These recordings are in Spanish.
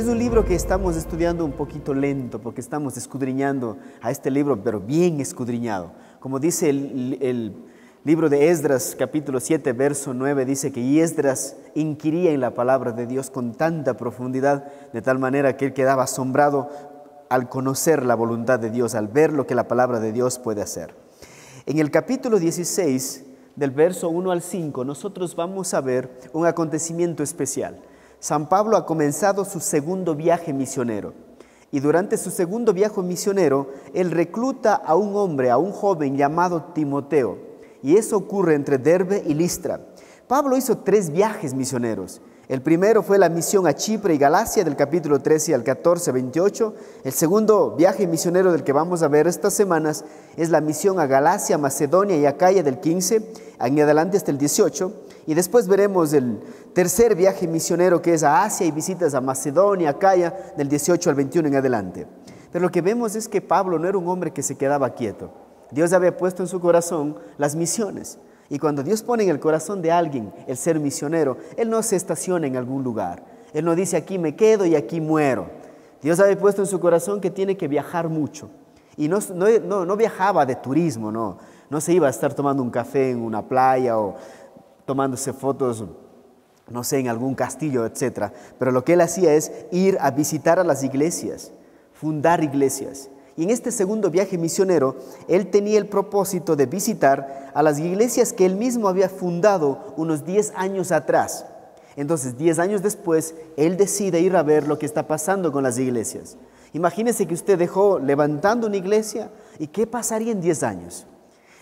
un libro que estamos estudiando un poquito lento porque estamos escudriñando a este libro, pero bien escudriñado. Como dice el libro de Esdras, capítulo 7, verso 9, dice que Esdras inquiría en la palabra de Dios con tanta profundidad, de tal manera que él quedaba asombrado al conocer la voluntad de Dios, al ver lo que la palabra de Dios puede hacer. En el capítulo 16, del verso 1 al 5, nosotros vamos a ver un acontecimiento especial. San Pablo ha comenzado su segundo viaje misionero y durante su segundo viaje misionero, él recluta a un hombre, a un joven llamado Timoteo, y eso ocurre entre Derbe y Listra. Pablo hizo 3 viajes misioneros. El primero fue la misión a Chipre y Galacia del capítulo 13 al 14, 28. El segundo viaje misionero del que vamos a ver estas semanas es la misión a Galacia, Macedonia y Acaya del 15 en adelante hasta el 18. Y después veremos el tercer viaje misionero que es a Asia y visitas a Macedonia, Acaya del 18 al 21 en adelante. Pero lo que vemos es que Pablo no era un hombre que se quedaba quieto. Dios había puesto en su corazón las misiones. Y cuando Dios pone en el corazón de alguien el ser misionero, Él no se estaciona en algún lugar. Él no dice aquí me quedo y aquí muero. Dios había puesto en su corazón que tiene que viajar mucho. Y no viajaba de turismo, no se iba a estar tomando un café en una playa o tomándose fotos, no sé, en algún castillo, etc. Pero lo que él hacía es ir a visitar a las iglesias, fundar iglesias. Y en este segundo viaje misionero, él tenía el propósito de visitar a las iglesias que él mismo había fundado unos 10 años atrás. Entonces, 10 años después, él decide ir a ver lo que está pasando con las iglesias. Imagínese que usted dejó levantando una iglesia, ¿y qué pasaría en 10 años?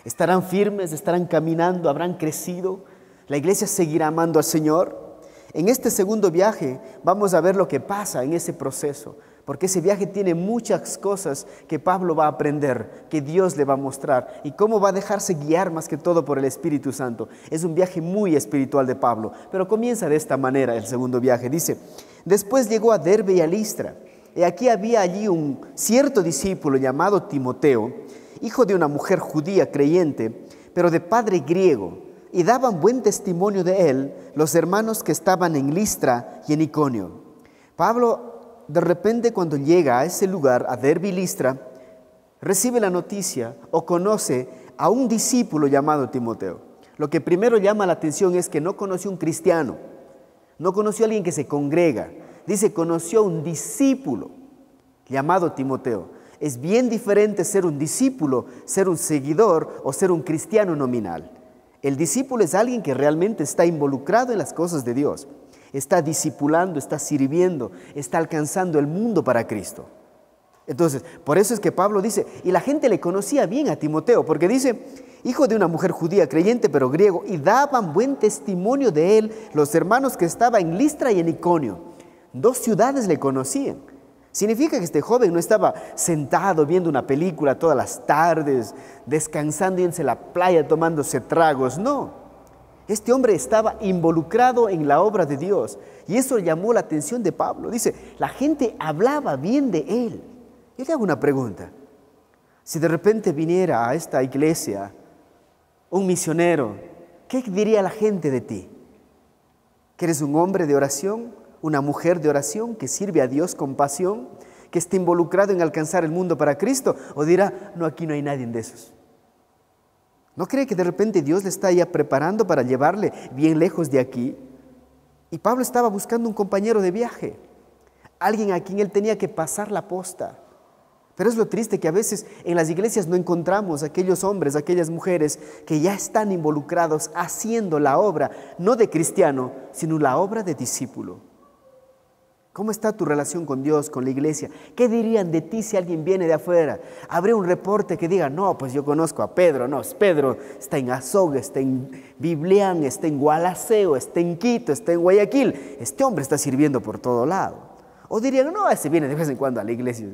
¿Estarán firmes? ¿Estarán caminando? ¿Habrán crecido? ¿La iglesia seguirá amando al Señor? En este segundo viaje vamos a ver lo que pasa en ese proceso, porque ese viaje tiene muchas cosas que Pablo va a aprender, que Dios le va a mostrar, y cómo va a dejarse guiar más que todo por el Espíritu Santo. Es un viaje muy espiritual de Pablo, pero comienza de esta manera el segundo viaje. Dice, después llegó a Derbe y a Listra, y aquí había allí un cierto discípulo llamado Timoteo, hijo de una mujer judía creyente, pero de padre griego, y daban buen testimonio de él los hermanos que estaban en Listra y en Iconio. Pablo, de repente, cuando llega a ese lugar, a Derbe y Listra, recibe la noticia o conoce a un discípulo llamado Timoteo. Lo que primero llama la atención es que no conoció a un cristiano, no conoció a alguien que se congrega. Dice, conoció a un discípulo llamado Timoteo. Es bien diferente ser un discípulo, ser un seguidor o ser un cristiano nominal. El discípulo es alguien que realmente está involucrado en las cosas de Dios. Está discipulando, está sirviendo, está alcanzando el mundo para Cristo. Entonces, por eso es que Pablo dice, y la gente le conocía bien a Timoteo, porque dice, hijo de una mujer judía creyente pero griego, y daban buen testimonio de él los hermanos que estaban en Listra y en Iconio. 2 ciudades le conocían. Significa que este joven no estaba sentado viendo una película todas las tardes, descansando en la playa tomándose tragos, no. Este hombre estaba involucrado en la obra de Dios y eso llamó la atención de Pablo. Dice, la gente hablaba bien de él. Yo le hago una pregunta. Si de repente viniera a esta iglesia un misionero, ¿qué diría la gente de ti? ¿Que eres un hombre de oración, una mujer de oración que sirve a Dios con pasión, que está involucrado en alcanzar el mundo para Cristo? ¿O dirá, no, aquí no hay nadie de esos? ¿No cree que de repente Dios le está ya preparando para llevarle bien lejos de aquí? Y Pablo estaba buscando un compañero de viaje, alguien a quien él tenía que pasar la posta. Pero es lo triste que a veces en las iglesias no encontramos aquellos hombres, aquellas mujeres que ya están involucrados haciendo la obra, no de cristiano, sino la obra de discípulo. ¿Cómo está tu relación con Dios, con la iglesia? ¿Qué dirían de ti si alguien viene de afuera? ¿Habría un reporte que diga, no, pues yo conozco a Pedro? No, Pedro está en Azogue, está en Biblián, está en Gualaceo, está en Quito, está en Guayaquil. Este hombre está sirviendo por todo lado. O dirían, no, ese viene de vez en cuando a la iglesia.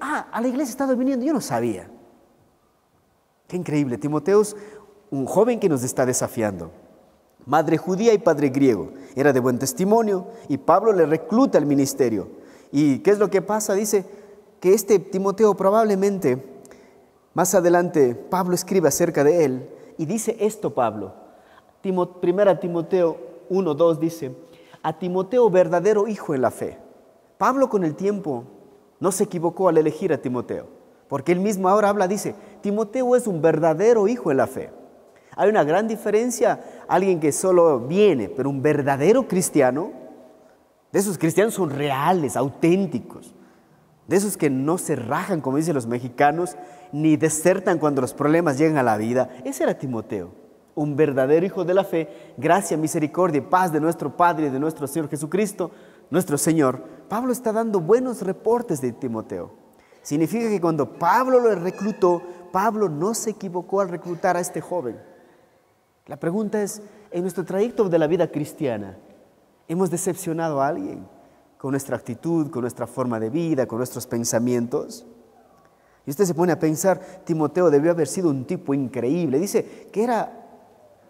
A la iglesia ha estado viniendo, yo no sabía. Qué increíble. Timoteo es un joven que nos está desafiando. Madre judía y padre griego, era de buen testimonio y Pablo le recluta al ministerio. ¿Y qué es lo que pasa? Dice que este Timoteo probablemente, más adelante Pablo escribe acerca de él y dice esto Pablo. Primera Timoteo 1:2 dice, a Timoteo verdadero hijo en la fe. Pablo con el tiempo no se equivocó al elegir a Timoteo, porque él mismo ahora habla, dice, Timoteo es un verdadero hijo en la fe. Hay una gran diferencia, alguien que solo viene, pero un verdadero cristiano, de esos cristianos son reales, auténticos, de esos que no se rajan, como dicen los mexicanos, ni desertan cuando los problemas llegan a la vida. Ese era Timoteo, un verdadero hijo de la fe, gracia, misericordia y paz de nuestro Padre y de nuestro Señor Jesucristo, nuestro Señor. Pablo está dando buenos reportes de Timoteo. Significa que cuando Pablo lo reclutó, Pablo no se equivocó al reclutar a este joven. La pregunta es, en nuestro trayecto de la vida cristiana, ¿hemos decepcionado a alguien con nuestra actitud, con nuestra forma de vida, con nuestros pensamientos? Y usted se pone a pensar, Timoteo debió haber sido un tipo increíble. Dice que era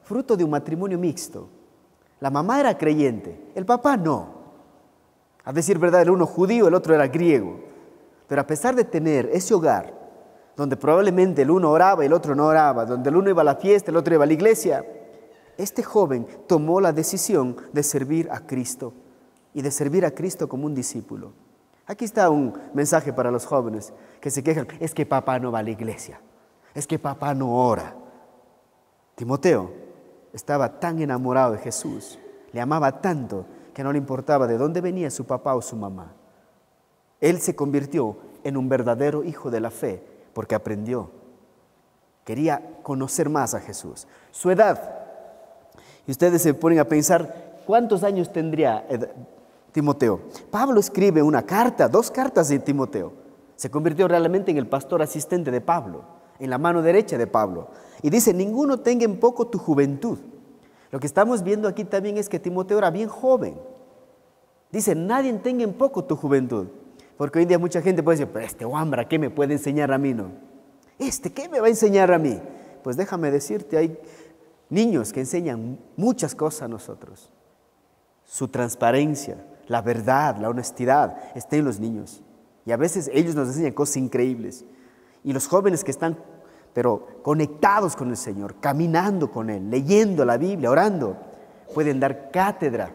fruto de un matrimonio mixto. La mamá era creyente, el papá no. A decir verdad, el uno judío, el otro era griego. Pero a pesar de tener ese hogar, donde probablemente el uno oraba y el otro no oraba, donde el uno iba a la fiesta, el otro iba a la iglesia, este joven tomó la decisión de servir a Cristo y de servir a Cristo como un discípulo. Aquí está un mensaje para los jóvenes que se quejan, es que papá no va a la iglesia, es que papá no ora. Timoteo estaba tan enamorado de Jesús, le amaba tanto que no le importaba de dónde venía su papá o su mamá. Él se convirtió en un verdadero hijo de la fe porque aprendió. Quería conocer más a Jesús. Su edad, y ustedes se ponen a pensar, ¿cuántos años tendría Timoteo? Pablo escribe una carta, 2 cartas de Timoteo. Se convirtió realmente en el pastor asistente de Pablo, en la mano derecha de Pablo. Y dice, ninguno tenga en poco tu juventud. Lo que estamos viendo aquí también es que Timoteo era bien joven. Dice, nadie tenga en poco tu juventud. Porque hoy en día mucha gente puede decir, pero este Wambra, ¿qué me puede enseñar a mí? No? ¿Qué me va a enseñar a mí? Pues déjame decirte, hay niños que enseñan muchas cosas a nosotros. Su transparencia, la verdad, la honestidad, está en los niños. Y a veces ellos nos enseñan cosas increíbles. Y los jóvenes que están, pero conectados con el Señor, caminando con Él, leyendo la Biblia, orando, pueden dar cátedra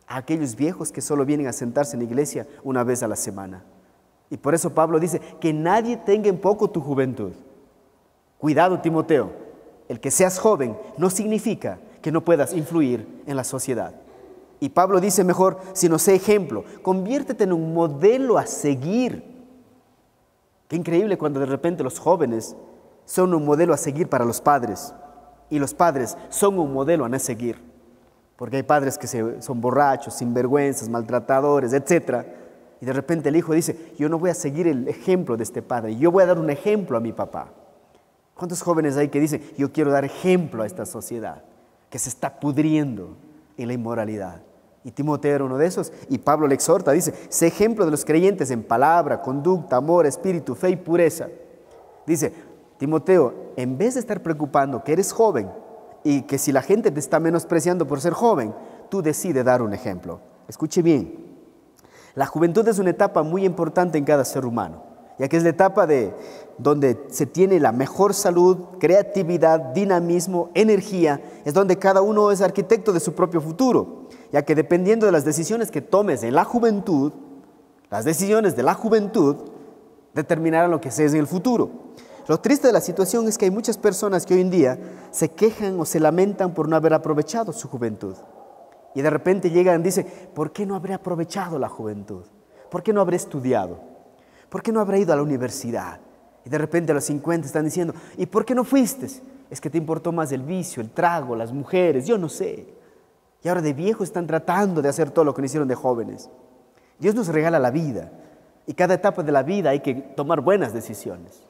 a aquellos viejos que solo vienen a sentarse en la iglesia una vez a la semana. Y por eso Pablo dice, que nadie tenga en poco tu juventud. Cuidado, Timoteo, el que seas joven no significa que no puedas influir en la sociedad. Y Pablo dice mejor, sino sé ejemplo, conviértete en un modelo a seguir. Qué increíble cuando de repente los jóvenes son un modelo a seguir para los padres y los padres son un modelo a no seguir. Porque hay padres que son borrachos, sinvergüenzas, maltratadores, etc. Y de repente el hijo dice, yo no voy a seguir el ejemplo de este padre, yo voy a dar un ejemplo a mi papá. ¿Cuántos jóvenes hay que dicen, yo quiero dar ejemplo a esta sociedad que se está pudriendo en la inmoralidad? Y Timoteo era uno de esos, y Pablo le exhorta, dice, sé ejemplo de los creyentes en palabra, conducta, amor, espíritu, fe y pureza. Dice, Timoteo, en vez de estar preocupando que eres joven y que si la gente te está menospreciando por ser joven, tú decides dar un ejemplo. Escuche bien, la juventud es una etapa muy importante en cada ser humano, ya que es la etapa donde se tiene la mejor salud, creatividad, dinamismo, energía, es donde cada uno es arquitecto de su propio futuro, ya que dependiendo de las decisiones que tomes en la juventud, las decisiones de la juventud determinarán lo que seas en el futuro. Lo triste de la situación es que hay muchas personas que hoy en día se quejan o se lamentan por no haber aprovechado su juventud. Y de repente llegan y dicen, ¿por qué no habré aprovechado la juventud? ¿Por qué no habré estudiado? ¿Por qué no habré ido a la universidad? Y de repente a los 50 están diciendo, ¿y por qué no fuiste? Es que te importó más el vicio, el trago, las mujeres, yo no sé. Y ahora de viejos están tratando de hacer todo lo que no hicieron de jóvenes. Dios nos regala la vida y cada etapa de la vida hay que tomar buenas decisiones.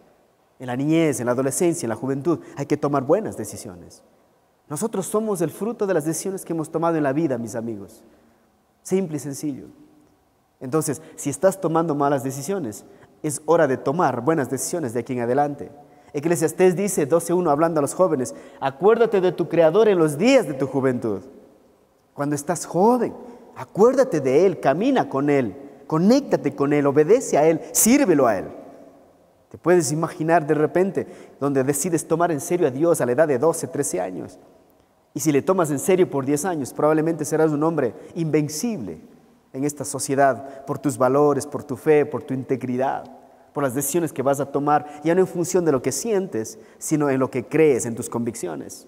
En la niñez, en la adolescencia, en la juventud, hay que tomar buenas decisiones. Nosotros somos el fruto de las decisiones que hemos tomado en la vida, mis amigos. Simple y sencillo. Entonces, si estás tomando malas decisiones, es hora de tomar buenas decisiones de aquí en adelante. Eclesiastés dice, 12:1, hablando a los jóvenes, acuérdate de tu Creador en los días de tu juventud. Cuando estás joven, acuérdate de Él, camina con Él, conéctate con Él, obedece a Él, sírvelo a Él. Te puedes imaginar de repente donde decides tomar en serio a Dios a la edad de 12, 13 años Y si le tomas en serio por 10 años, probablemente serás un hombre invencible en esta sociedad por tus valores, por tu fe, por tu integridad, por las decisiones que vas a tomar, ya no en función de lo que sientes, sino en lo que crees, en tus convicciones.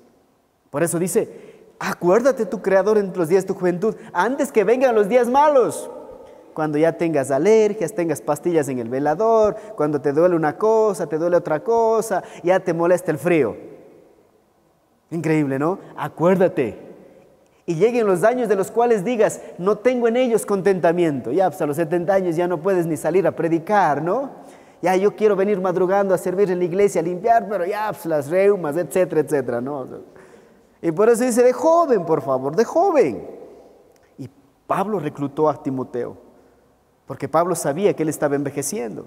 Por eso dice, acuérdate tu Creador en los días de tu juventud, antes que vengan los días malos. Cuando ya tengas alergias, tengas pastillas en el velador, cuando te duele una cosa, te duele otra cosa, ya te molesta el frío. Increíble, ¿no? Acuérdate. Y lleguen los años de los cuales digas, no tengo en ellos contentamiento. Ya, pues a los 70 años ya no puedes ni salir a predicar, ¿no? Ya yo quiero venir madrugando a servir en la iglesia, a limpiar, pero ya, pues las reumas, etcétera, etcétera, ¿no? Y por eso dice, de joven, por favor, de joven. Y Pablo reclutó a Timoteo, porque Pablo sabía que él estaba envejeciendo.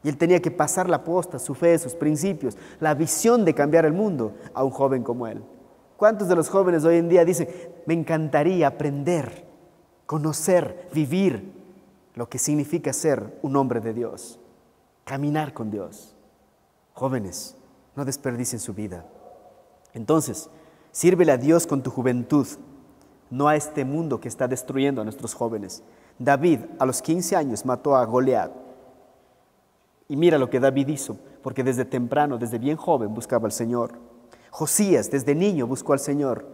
Y él tenía que pasar la posta, su fe, sus principios, la visión de cambiar el mundo a un joven como él. ¿Cuántos de los jóvenes hoy en día dicen, me encantaría aprender, conocer, vivir lo que significa ser un hombre de Dios, caminar con Dios? Jóvenes, no desperdicien su vida. Entonces, sírvele a Dios con tu juventud, no a este mundo que está destruyendo a nuestros jóvenes. David, a los 15 años, mató a Goliat. Y mira lo que David hizo, porque desde temprano, desde bien joven, buscaba al Señor. Josías, desde niño, buscó al Señor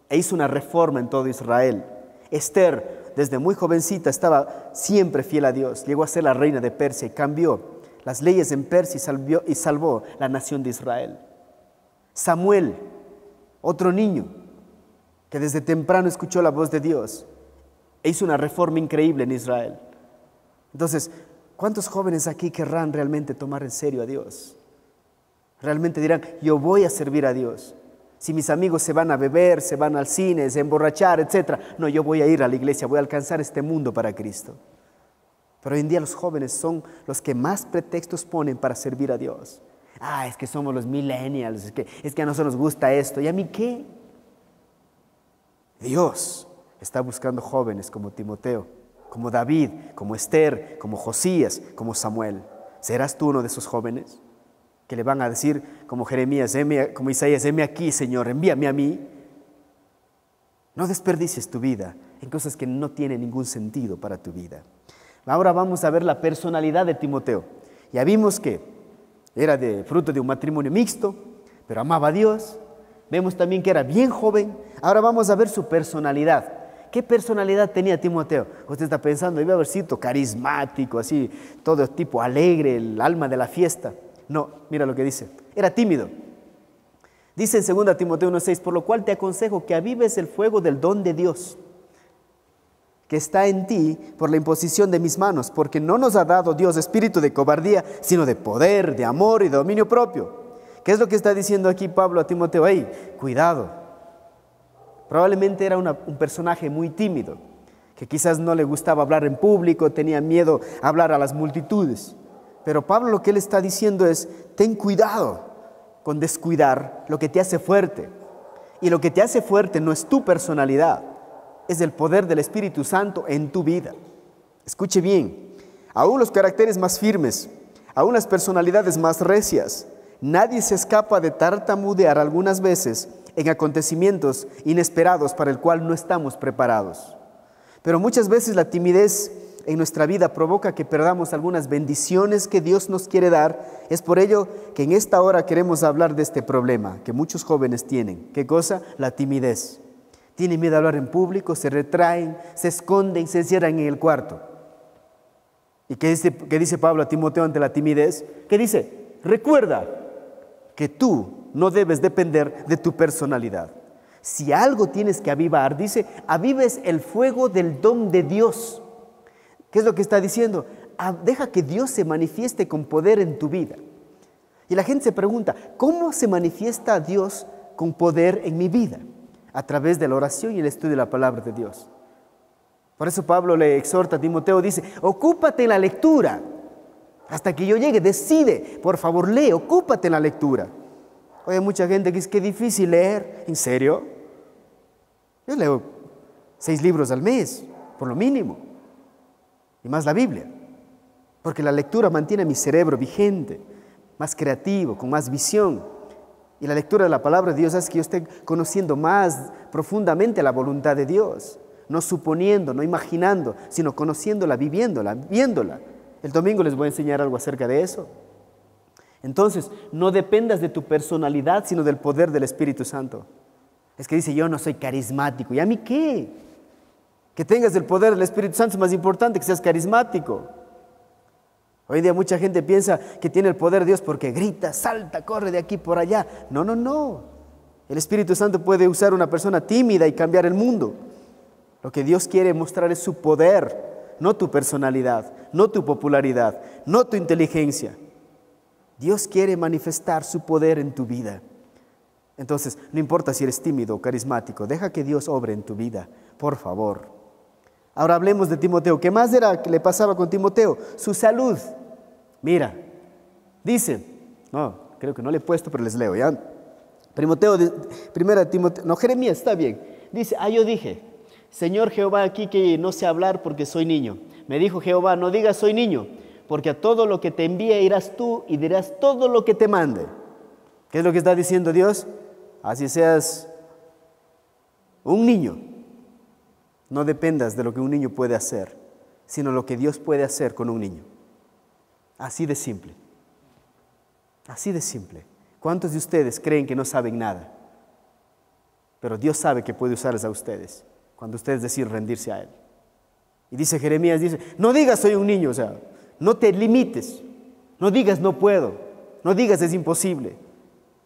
e hizo una reforma en todo Israel. Esther, desde muy jovencita, estaba siempre fiel a Dios. Llegó a ser la reina de Persia y cambió las leyes en Persia y salvó la nación de Israel. Samuel, otro niño, que desde temprano escuchó la voz de Dios e hizo una reforma increíble en Israel. Entonces, ¿cuántos jóvenes aquí querrán realmente tomar en serio a Dios? Realmente dirán, yo voy a servir a Dios. Si mis amigos se van a beber, se van al cine, se emborrachar, etc. No, yo voy a ir a la iglesia, voy a alcanzar este mundo para Cristo. Pero hoy en día los jóvenes son los que más pretextos ponen para servir a Dios. Es que somos los millennials, es que a nosotros nos gusta esto. ¿Y a mí qué? Dios está buscando jóvenes como Timoteo, como David, como Esther, como Josías, como Samuel. ¿Serás tú uno de esos jóvenes que le van a decir como Jeremías, como Isaías, heme aquí, Señor, envíame a mí? No desperdicies tu vida en cosas que no tienen ningún sentido para tu vida. Ahora vamos a ver la personalidad de Timoteo. Ya vimos que era fruto de un matrimonio mixto, pero amaba a Dios. Vemos también que era bien joven. Ahora vamos a ver su personalidad. ¿Qué personalidad tenía Timoteo? Usted está pensando, iba a haber sido carismático, así, todo tipo alegre, el alma de la fiesta. No, mira lo que dice. Era tímido. Dice en 2 Timoteo 1:6, por lo cual te aconsejo que avives el fuego del don de Dios, que está en ti por la imposición de mis manos, porque no nos ha dado Dios espíritu de cobardía, sino de poder, de amor y de dominio propio. ¿Qué es lo que está diciendo aquí Pablo a Timoteo? Cuidado. Probablemente era un personaje muy tímido, que quizás no le gustaba hablar en público, tenía miedo a hablar a las multitudes. Pero Pablo lo que él está diciendo es, ten cuidado con descuidar lo que te hace fuerte. Y lo que te hace fuerte no es tu personalidad, es el poder del Espíritu Santo en tu vida. Escuche bien, aún los caracteres más firmes, aún las personalidades más recias, nadie se escapa de tartamudear algunas veces en acontecimientos inesperados para el cual no estamos preparados. Pero muchas veces la timidez en nuestra vida provoca que perdamos algunas bendiciones que Dios nos quiere dar. Es por ello que en esta hora queremos hablar de este problema que muchos jóvenes tienen. ¿Qué cosa? La timidez. Tienen miedo a hablar en público, se retraen, se esconden, se encierran en el cuarto. ¿Y qué dice Pablo a Timoteo ante la timidez? ¿Qué dice? Recuerda que tú no debes depender de tu personalidad. Si algo tienes que avivar, dice, avives el fuego del don de Dios. ¿Qué es lo que está diciendo? Deja que Dios se manifieste con poder en tu vida. Y la gente se pregunta, ¿cómo se manifiesta Dios con poder en mi vida? A través de la oración y el estudio de la palabra de Dios. Por eso Pablo le exhorta a Timoteo, dice, ocúpate en la lectura. Hasta que yo llegue, decide, por favor, lee, ocúpate en la lectura. Hoy hay mucha gente que dice que es difícil leer. ¿En serio? Yo leo 6 libros al mes, por lo mínimo. Y más la Biblia. Porque la lectura mantiene mi cerebro vigente, más creativo, con más visión. Y la lectura de la palabra de Dios hace que yo esté conociendo más profundamente la voluntad de Dios. No suponiendo, no imaginando, sino conociéndola, viviéndola, viéndola. El domingo les voy a enseñar algo acerca de eso. Entonces, no dependas de tu personalidad, sino del poder del Espíritu Santo. Es que dice, yo no soy carismático. ¿Y a mí qué? Que tengas el poder del Espíritu Santo es más importante que seas carismático. Hoy día mucha gente piensa que tiene el poder de Dios porque grita, salta, corre de aquí por allá. No, no, no. El Espíritu Santo puede usar una persona tímida y cambiar el mundo. Lo que Dios quiere mostrar es su poder, no tu personalidad, no tu popularidad, no tu inteligencia. Dios quiere manifestar su poder en tu vida. Entonces, no importa si eres tímido o carismático, deja que Dios obre en tu vida, por favor. Ahora hablemos de Timoteo. ¿Qué más era que le pasaba con Timoteo? Su salud. Mira, dice, no, creo que no le he puesto, pero les leo, ¿ya? Jeremías, está bien. Dice, yo dije, Señor Jehová, aquí que no sé hablar porque soy niño. Me dijo Jehová, no digas soy niño, porque a todo lo que te envíe irás tú y dirás todo lo que te mande. ¿Qué es lo que está diciendo Dios? Así seas un niño, no dependas de lo que un niño puede hacer, sino lo que Dios puede hacer con un niño. Así de simple. Así de simple. ¿Cuántos de ustedes creen que no saben nada? Pero Dios sabe que puede usarles a ustedes cuando ustedes deciden rendirse a Él. Y dice Jeremías, dice, no digas soy un niño, o sea, no te limites, no digas no puedo, no digas es imposible.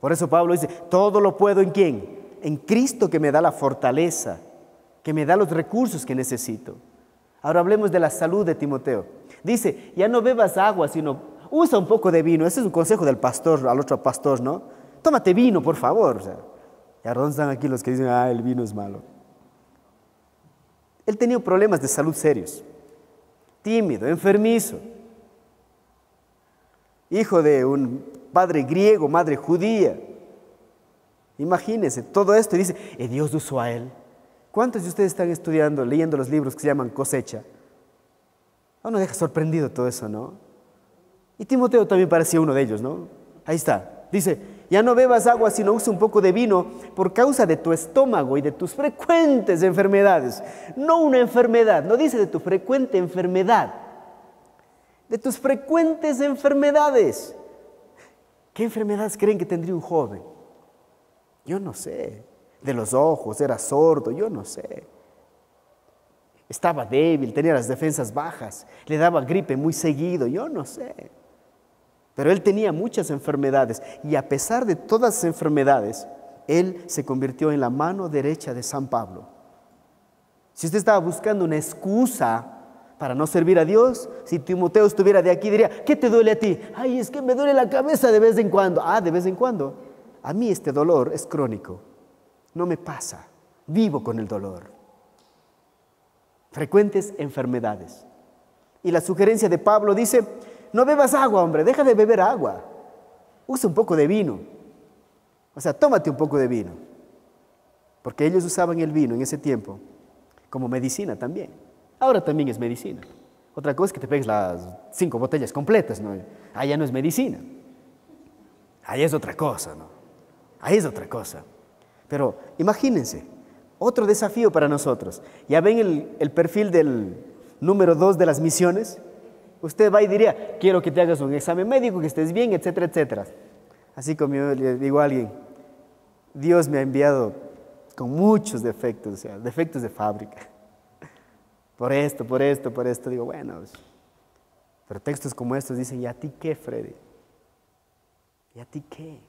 Por eso Pablo dice, todo lo puedo ¿en quién? En Cristo que me da la fortaleza, que me da los recursos que necesito. Ahora hablemos de la salud de Timoteo. Dice, ya no bebas agua, sino usa un poco de vino. Ese es un consejo del pastor al otro pastor, ¿no? Tómate vino, por favor. O sea, ¿y a dónde están aquí los que dicen, el vino es malo? Él tenía problemas de salud serios. Tímido, enfermizo. Hijo de un padre griego, madre judía. Imagínense todo esto y dice, Dios usó a él. ¿Cuántos de ustedes están estudiando, leyendo los libros que se llaman Cosecha? Uno deja sorprendido todo eso, ¿no? Y Timoteo también parecía uno de ellos, ¿no? Ahí está. Dice, ya no bebas agua, sino usa un poco de vino por causa de tu estómago y de tus frecuentes enfermedades. No una enfermedad, no dice de tu frecuente enfermedad. De tus frecuentes enfermedades. ¿Qué enfermedades creen que tendría un joven? Yo no sé. De los ojos, era sordo, yo no sé. Estaba débil, tenía las defensas bajas, le daba gripe muy seguido, yo no sé. Pero él tenía muchas enfermedades y a pesar de todas las enfermedades, él se convirtió en la mano derecha de San Pablo. Si usted estaba buscando una excusa para no servir a Dios, si Timoteo estuviera de aquí diría, ¿qué te duele a ti? Es que me duele la cabeza de vez en cuando. De vez en cuando. A mí este dolor es crónico. No me pasa, vivo con el dolor. Frecuentes enfermedades. Y la sugerencia de Pablo dice, no bebas agua, hombre, deja de beber agua. Usa un poco de vino. O sea, tómate un poco de vino. Porque ellos usaban el vino en ese tiempo como medicina también. Ahora también es medicina. Otra cosa es que te pegues las 5 botellas completas, ¿no? Ya no es medicina. Ahí es otra cosa, ¿no? Ahí es otra cosa. Pero imagínense, otro desafío para nosotros. Ya ven el perfil del número 2 de las misiones. Usted va y diría, quiero que te hagas un examen médico, que estés bien, etcétera, etcétera. Así como yo le digo a alguien, Dios me ha enviado con muchos defectos, o sea, defectos de fábrica. Por esto. Digo, bueno, pero textos como estos dicen, ¿y a ti qué, Freddy? ¿Y a ti qué?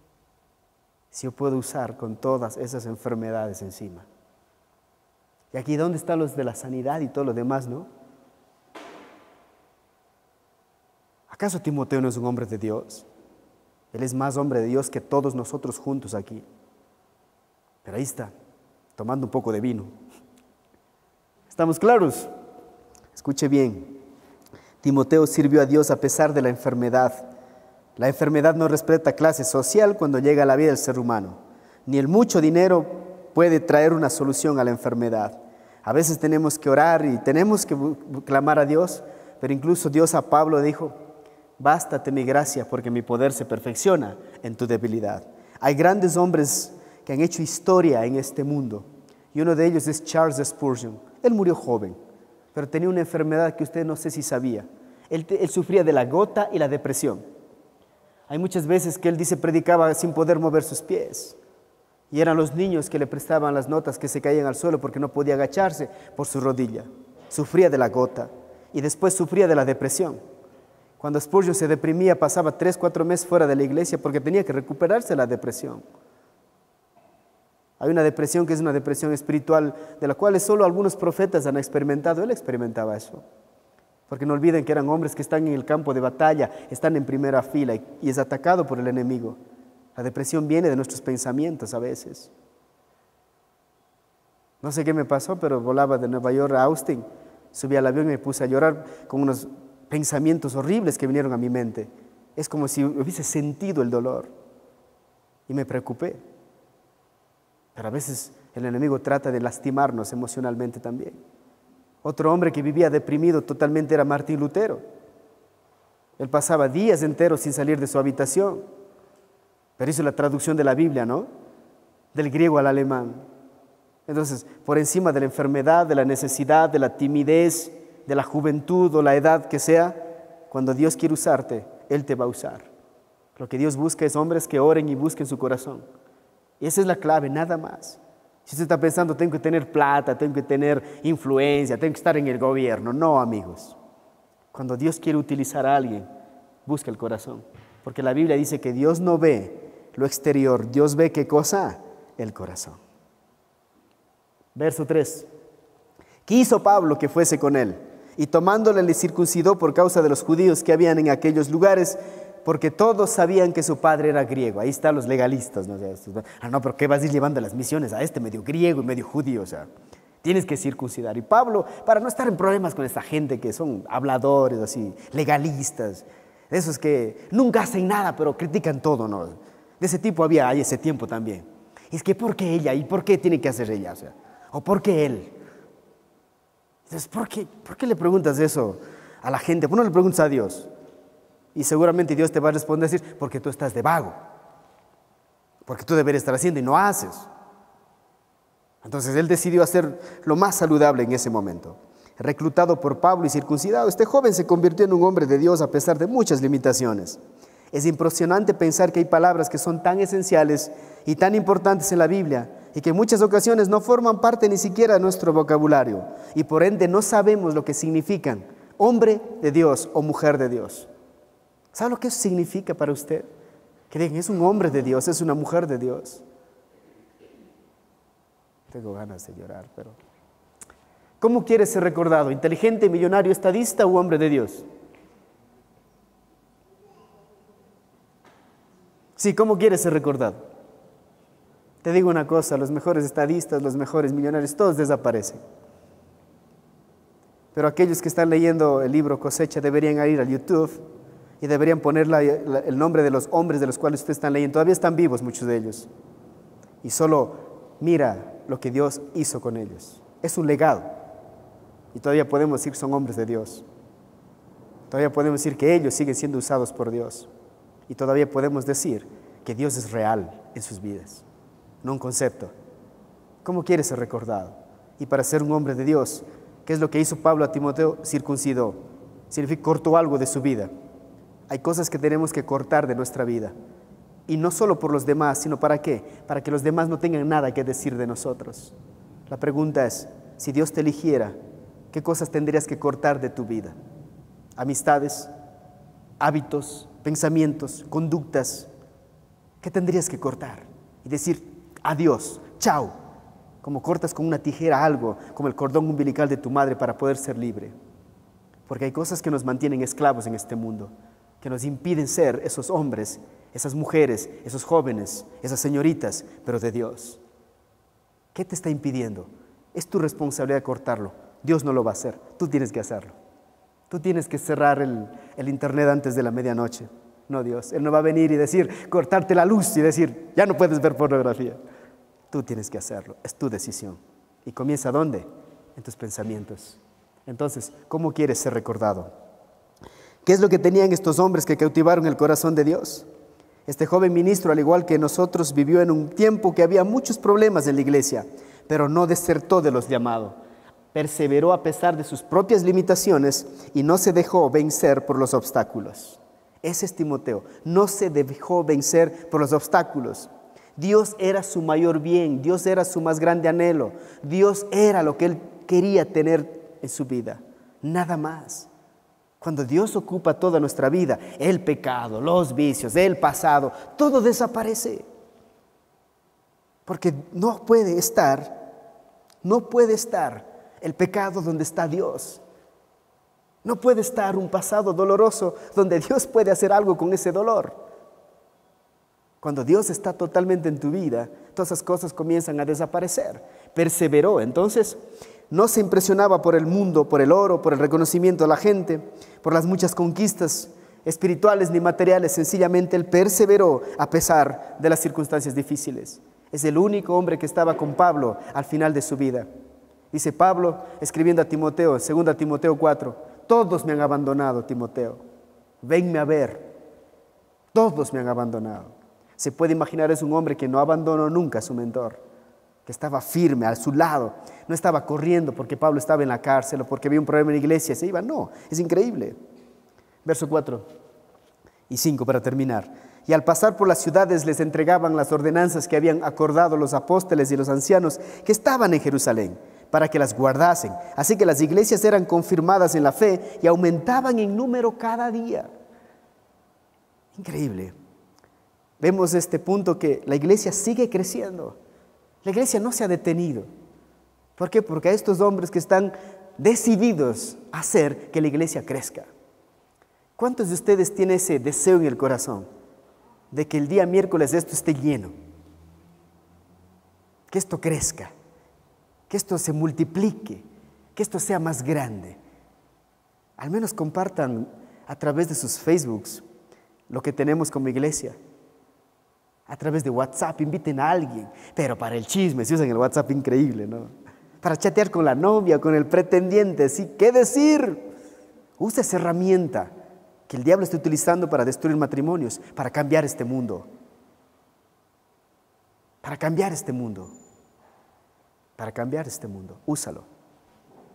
Si yo puedo usar con todas esas enfermedades encima. Y aquí, ¿dónde están los de la sanidad y todo lo demás, no? ¿Acaso Timoteo no es un hombre de Dios? Él es más hombre de Dios que todos nosotros juntos aquí. Pero ahí está, tomando un poco de vino. ¿Estamos claros? Escuche bien. Timoteo sirvió a Dios a pesar de la enfermedad. La enfermedad no respeta clase social cuando llega a la vida del ser humano. Ni el mucho dinero puede traer una solución a la enfermedad. A veces tenemos que orar y tenemos que clamar a Dios, pero incluso Dios a Pablo dijo, bástate mi gracia porque mi poder se perfecciona en tu debilidad. Hay grandes hombres que han hecho historia en este mundo. Y uno de ellos es Charles Spurgeon. Él murió joven, pero tenía una enfermedad que usted no sé si sabía. Él sufría de la gota y la depresión. Hay muchas veces que él dice predicaba sin poder mover sus pies. Y eran los niños que le prestaban las notas que se caían al suelo porque no podía agacharse por su rodilla. Sufría de la gota y después sufría de la depresión. Cuando Spurgeon se deprimía pasaba 3, 4 meses fuera de la iglesia porque tenía que recuperarse de la depresión. Hay una depresión que es una depresión espiritual de la cual solo algunos profetas han experimentado. Él experimentaba eso. Porque no olviden que eran hombres que están en el campo de batalla, están en primera fila y es atacado por el enemigo. La depresión viene de nuestros pensamientos a veces. No sé qué me pasó, pero volaba de Nueva York a Austin, subí al avión y me puse a llorar con unos pensamientos horribles que vinieron a mi mente. Es como si hubiese sentido el dolor y me preocupé. Pero a veces el enemigo trata de lastimarnos emocionalmente también. Otro hombre que vivía deprimido totalmente era Martín Lutero. Él pasaba días enteros sin salir de su habitación. Pero hizo la traducción de la Biblia, ¿no? Del griego al alemán. Entonces, por encima de la enfermedad, de la necesidad, de la timidez, de la juventud o la edad que sea, cuando Dios quiere usarte, Él te va a usar. Lo que Dios busca es hombres que oren y busquen su corazón. Y esa es la clave, nada más. Si usted está pensando, tengo que tener plata, tengo que tener influencia, tengo que estar en el gobierno. No, amigos. Cuando Dios quiere utilizar a alguien, busca el corazón. Porque la Biblia dice que Dios no ve lo exterior. Dios ve ¿qué cosa? El corazón. Verso 3. Quiso Pablo que fuese con él, y tomándole le circuncidó por causa de los judíos que habían en aquellos lugares, porque todos sabían que su padre era griego. Ahí están los legalistas, ¿no? No, pero ¿qué vas a ir llevando las misiones a este medio griego y medio judío? O sea, tienes que circuncidar. Y Pablo, para no estar en problemas con esta gente que son habladores, así, legalistas, esos que nunca hacen nada, pero critican todo, ¿no? De ese tipo había ahí ese tiempo también. Y es que ¿por qué ella? ¿Y por qué tiene que hacer ella? O sea, ¿o por qué él? Entonces, ¿por qué le preguntas eso a la gente? ¿Por qué no le preguntas a Dios? Y seguramente Dios te va a responder decir, porque tú estás de vago. Porque tú deberías estar haciendo y no haces. Entonces él decidió hacer lo más saludable en ese momento. Reclutado por Pablo y circuncidado, este joven se convirtió en un hombre de Dios a pesar de muchas limitaciones. Es impresionante pensar que hay palabras que son tan esenciales y tan importantes en la Biblia y que en muchas ocasiones no forman parte ni siquiera de nuestro vocabulario y por ende no sabemos lo que significan hombre de Dios o mujer de Dios. ¿Sabe lo que eso significa para usted? Que digan, es un hombre de Dios, es una mujer de Dios. Tengo ganas de llorar, pero... ¿Cómo quiere ser recordado? ¿Inteligente, millonario, estadista o hombre de Dios? Sí, ¿cómo quiere ser recordado? Te digo una cosa, los mejores estadistas, los mejores millonarios, todos desaparecen. Pero aquellos que están leyendo el libro Cosecha deberían ir al YouTube y deberían poner el nombre de los hombres de los cuales ustedes están leyendo. Todavía están vivos muchos de ellos. Y solo mira lo que Dios hizo con ellos. Es un legado. Y todavía podemos decir que son hombres de Dios. Todavía podemos decir que ellos siguen siendo usados por Dios. Y todavía podemos decir que Dios es real en sus vidas, no un concepto. ¿Cómo quiere ser recordado? Y para ser un hombre de Dios, ¿qué es lo que hizo Pablo a Timoteo? Circuncidó. Significa cortó algo de su vida. Hay cosas que tenemos que cortar de nuestra vida. Y no solo por los demás, sino ¿para qué? Para que los demás no tengan nada que decir de nosotros. La pregunta es, si Dios te eligiera, ¿qué cosas tendrías que cortar de tu vida? Amistades, hábitos, pensamientos, conductas. ¿Qué tendrías que cortar? Y decir adiós, chao, como cortas con una tijera algo, como el cordón umbilical de tu madre para poder ser libre. Porque hay cosas que nos mantienen esclavos en este mundo, que nos impiden ser esos hombres, esas mujeres, esos jóvenes, esas señoritas, pero de Dios. ¿Qué te está impidiendo? Es tu responsabilidad cortarlo. Dios no lo va a hacer, tú tienes que hacerlo. Tú tienes que cerrar el internet antes de la medianoche. No Dios, Él no va a venir y decir, cortarte la luz y decir, ya no puedes ver pornografía. Tú tienes que hacerlo, es tu decisión. ¿Y comienza dónde? En tus pensamientos. Entonces, ¿cómo quieres ser recordado? ¿Qué es lo que tenían estos hombres que cautivaron el corazón de Dios? Este joven ministro, al igual que nosotros, vivió en un tiempo que había muchos problemas en la iglesia, pero no desertó de los llamados. Perseveró a pesar de sus propias limitaciones y no se dejó vencer por los obstáculos. Ese es Timoteo, no se dejó vencer por los obstáculos. Dios era su mayor bien, Dios era su más grande anhelo, Dios era lo que él quería tener en su vida, nada más. Cuando Dios ocupa toda nuestra vida, el pecado, los vicios, el pasado, todo desaparece. Porque no puede estar el pecado donde está Dios. No puede estar un pasado doloroso donde Dios puede hacer algo con ese dolor. Cuando Dios está totalmente en tu vida, todas esas cosas comienzan a desaparecer. Perseveró, entonces no se impresionaba por el mundo, por el oro, por el reconocimiento de la gente, por las muchas conquistas espirituales ni materiales. Sencillamente él perseveró a pesar de las circunstancias difíciles. Es el único hombre que estaba con Pablo al final de su vida. Dice Pablo, escribiendo a Timoteo, 2 Timoteo 4, todos me han abandonado, Timoteo. Venme a ver. Todos me han abandonado. Se puede imaginar, es un hombre que no abandonó nunca a su mentor, que estaba firme a su lado, no estaba corriendo porque Pablo estaba en la cárcel o porque había un problema en la iglesia, se iba, no, es increíble. Verso 4 y 5 para terminar. Y al pasar por las ciudades les entregaban las ordenanzas que habían acordado los apóstoles y los ancianos que estaban en Jerusalén, para que las guardasen. Así que las iglesias eran confirmadas en la fe y aumentaban en número cada día. Increíble. Vemos este punto que la iglesia sigue creciendo. La iglesia no se ha detenido. ¿Por qué? Porque hay estos hombres que están decididos a hacer que la iglesia crezca. ¿Cuántos de ustedes tienen ese deseo en el corazón de que el día miércoles esto esté lleno? Que esto crezca, que esto se multiplique, que esto sea más grande. Al menos compartan a través de sus Facebooks lo que tenemos como iglesia. A través de WhatsApp, inviten a alguien. Pero para el chisme, si usan el WhatsApp, increíble, ¿no? Para chatear con la novia, con el pretendiente, ¿sí? ¿Qué decir? Usa esa herramienta que el diablo está utilizando para destruir matrimonios, para cambiar este mundo. Para cambiar este mundo. Para cambiar este mundo. Úsalo.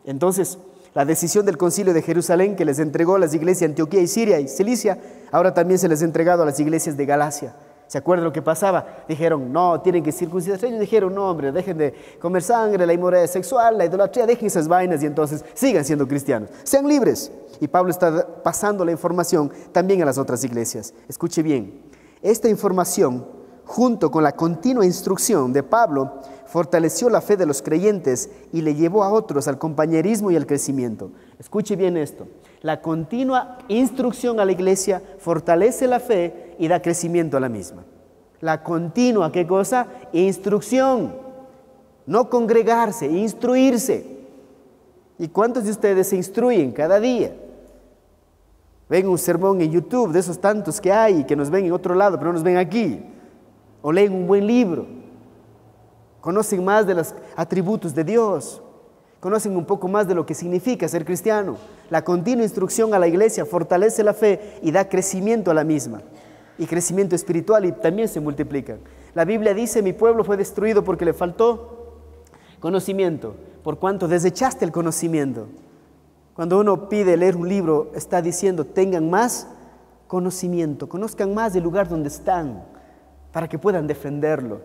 Entonces, la decisión del concilio de Jerusalén que les entregó a las iglesias de Antioquía y Siria y Cilicia, ahora también se les ha entregado a las iglesias de Galacia. ¿Se acuerdan lo que pasaba? Dijeron, no, tienen que circuncidarse. Ellos dijeron, no, hombre, dejen de comer sangre, la inmoralidad sexual, la idolatría, dejen esas vainas y entonces sigan siendo cristianos. Sean libres. Y Pablo está pasando la información también a las otras iglesias. Escuche bien, esta información, junto con la continua instrucción de Pablo, fortaleció la fe de los creyentes y le llevó a otros al compañerismo y al crecimiento. Escuche bien esto. La continua instrucción a la iglesia fortalece la fe y da crecimiento a la misma. La continua, ¿qué cosa? Instrucción. No congregarse, instruirse. ¿Y cuántos de ustedes se instruyen cada día? Ven un sermón en YouTube, de esos tantos que hay y que nos ven en otro lado, pero no nos ven aquí. O leen un buen libro. Conocen más de los atributos de Dios. Conocen un poco más de lo que significa ser cristiano. La continua instrucción a la iglesia fortalece la fe y da crecimiento a la misma. Y crecimiento espiritual, y también se multiplican. La Biblia dice, mi pueblo fue destruido porque le faltó conocimiento, por cuanto desechaste el conocimiento. Cuando uno pide leer un libro, está diciendo, tengan más conocimiento, conozcan más del lugar donde están, para que puedan defenderlo,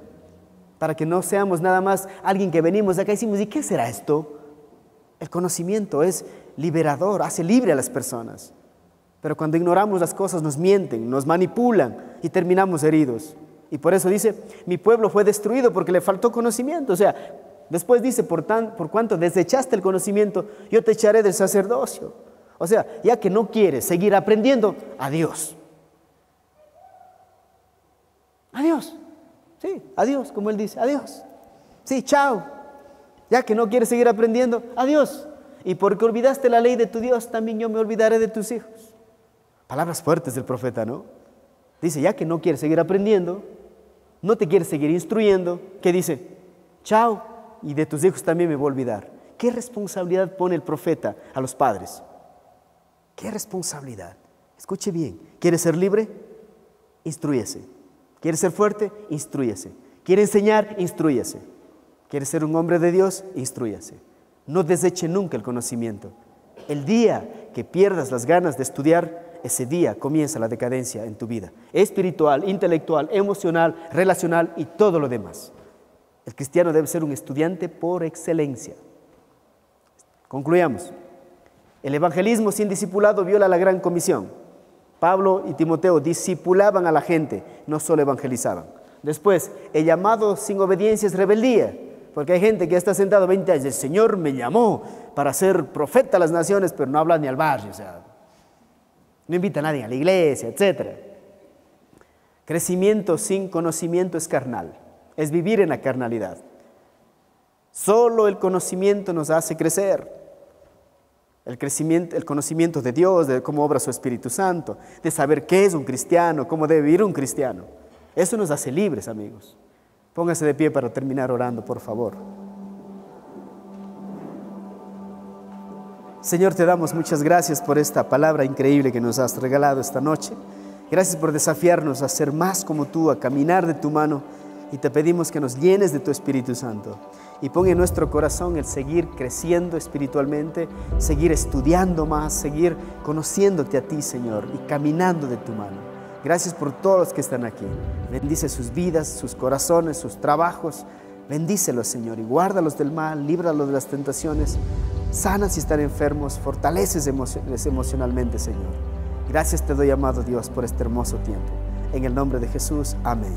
para que no seamos nada más alguien que venimos de acá y decimos, ¿y qué será esto? El conocimiento es liberador, hace libre a las personas. Pero cuando ignoramos las cosas nos mienten, nos manipulan y terminamos heridos. Y por eso dice, mi pueblo fue destruido porque le faltó conocimiento. O sea, después dice, por cuanto desechaste el conocimiento, yo te echaré del sacerdocio. O sea, ya que no quieres seguir aprendiendo, adiós. Adiós. Sí, adiós, como él dice, adiós. Sí, chao. Ya que no quieres seguir aprendiendo, adiós. Y porque olvidaste la ley de tu Dios, también yo me olvidaré de tus hijos. Palabras fuertes del profeta, ¿no? Dice, ya que no quieres seguir aprendiendo, no te quieres seguir instruyendo, ¿qué dice? Chao, y de tus hijos también me voy a olvidar. ¿Qué responsabilidad pone el profeta a los padres? ¿Qué responsabilidad? Escuche bien, ¿quieres ser libre? Instrúyese. ¿Quiere ser fuerte? Instrúyase. ¿Quiere enseñar? Instrúyase. ¿Quiere ser un hombre de Dios? Instrúyase. No deseche nunca el conocimiento. El día que pierdas las ganas de estudiar, ese día comienza la decadencia en tu vida. Espiritual, intelectual, emocional, relacional y todo lo demás. El cristiano debe ser un estudiante por excelencia. Concluyamos. El evangelismo sin discipulado viola la gran comisión. Pablo y Timoteo discipulaban a la gente, no solo evangelizaban. Después, el llamado sin obediencia es rebeldía, porque hay gente que está sentado 20 años, el Señor me llamó para ser profeta a las naciones, pero no habla ni al barrio, o sea, no invita a nadie a la iglesia, etc. Crecimiento sin conocimiento es carnal, es vivir en la carnalidad. Solo el conocimiento nos hace crecer. El conocimiento de Dios, de cómo obra su Espíritu Santo, de saber qué es un cristiano, cómo debe vivir un cristiano. Eso nos hace libres, amigos. Póngase de pie para terminar orando, por favor. Señor, te damos muchas gracias por esta palabra increíble que nos has regalado esta noche. Gracias por desafiarnos a ser más como tú, a caminar de tu mano, y te pedimos que nos llenes de tu Espíritu Santo y pon en nuestro corazón el seguir creciendo espiritualmente, seguir estudiando más, seguir conociéndote a ti, Señor, y caminando de tu mano. Gracias por todos los que están aquí. Bendice sus vidas, sus corazones, sus trabajos. Bendícelos, Señor, y guárdalos del mal, líbralos de las tentaciones. Sana si están enfermos, fortaleces emocionalmente, Señor. Gracias te doy, amado Dios, por este hermoso tiempo. En el nombre de Jesús, amén.